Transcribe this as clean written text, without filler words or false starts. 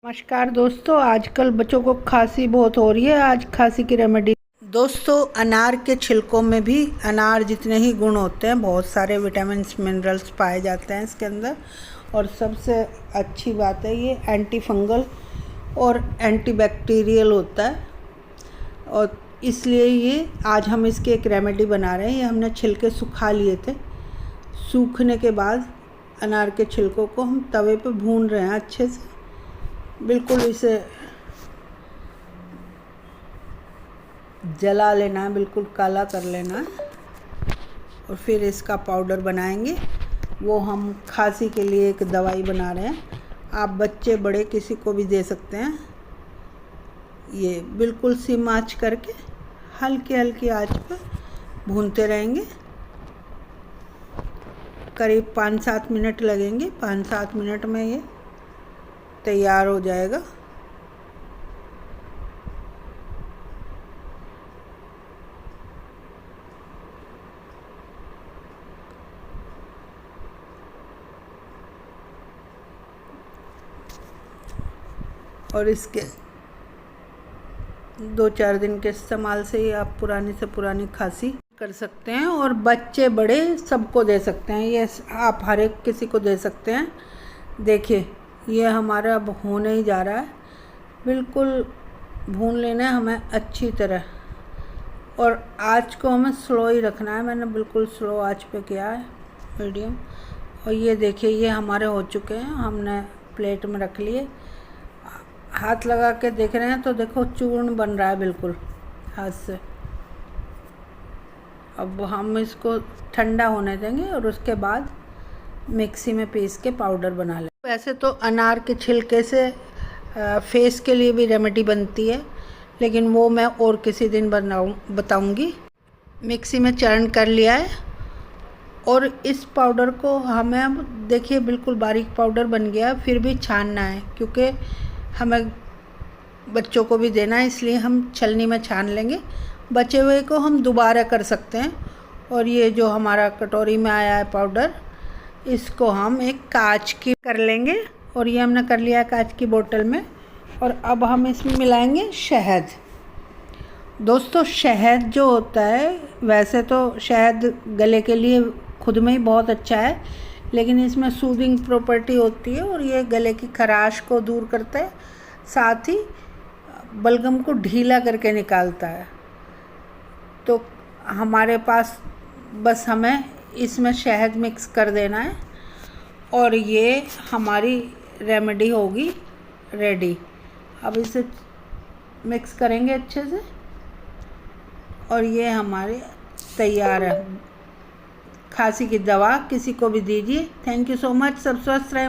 नमस्कार दोस्तों, आजकल बच्चों को खांसी बहुत हो रही है। आज खांसी की रेमेडी दोस्तों, अनार के छिलकों में भी अनार जितने ही गुण होते हैं, बहुत सारे विटामिन्स मिनरल्स पाए जाते हैं इसके अंदर। और सबसे अच्छी बात है, ये एंटी फंगल और एंटी बैक्टीरियल होता है। और इसलिए ये आज हम इसकी एक रेमेडी बना रहे हैं। ये हमने छिलके सुखा लिए थे। सूखने के बाद अनार के छिलकों को हम तवे पे भून रहे हैं अच्छे से, बिल्कुल इसे जला लेना है, बिल्कुल काला कर लेना है। और फिर इसका पाउडर बनाएंगे। वो हम खांसी के लिए एक दवाई बना रहे हैं। आप बच्चे बड़े किसी को भी दे सकते हैं। ये बिल्कुल सिम आंच करके हल्की हल्की आंच पर भूनते रहेंगे। करीब 5-7 मिनट लगेंगे। 5-7 मिनट में ये तैयार हो जाएगा। और इसके 2-4 दिन के इस्तेमाल से ही आप पुरानी से पुरानी खांसी कर सकते हैं। और बच्चे बड़े सबको दे सकते हैं। ये आप हर एक किसी को दे सकते हैं। देखिए, ये हमारा अब होने ही जा रहा है। बिल्कुल भून लेना है हमें अच्छी तरह। और आँच को हमें स्लो ही रखना है। मैंने बिल्कुल स्लो आँच पे किया है, मीडियम। और ये देखिए, ये हमारे हो चुके हैं। हमने प्लेट में रख लिए। हाथ लगा के देख रहे हैं तो देखो चूर्ण बन रहा है बिल्कुल हाथ से। अब हम इसको ठंडा होने देंगे और उसके बाद मिक्सी में पीस के पाउडर बना लें। वैसे तो अनार के छिलके से फेस के लिए भी रेमेडी बनती है, लेकिन वो मैं और किसी दिन बताऊंगी। मिक्सी में चरण कर लिया है। और इस पाउडर को हमें अब देखिए बिल्कुल बारीक पाउडर बन गया। फिर भी छानना है, क्योंकि हमें बच्चों को भी देना है, इसलिए हम छलनी में छान लेंगे। बचे हुए को हम दोबारा कर सकते हैं। और ये जो हमारा कटोरी में आया है पाउडर, इसको हम एक कांच की कर लेंगे। और ये हमने कर लिया है कांच की बोतल में। और अब हम इसमें मिलाएंगे शहद। दोस्तों, शहद जो होता है, वैसे तो शहद गले के लिए खुद में ही बहुत अच्छा है, लेकिन इसमें सूदिंग प्रॉपर्टी होती है और ये गले की खराश को दूर करता है, साथ ही बलगम को ढीला करके निकालता है। तो हमारे पास बस हमें इसमें शहद मिक्स कर देना है और ये हमारी रेमेडी होगी रेडी। अब इसे मिक्स करेंगे अच्छे से और ये हमारे तैयार है। खांसी की दवा किसी को भी दीजिए। Thank you so much. सब स्वस्थ रहें।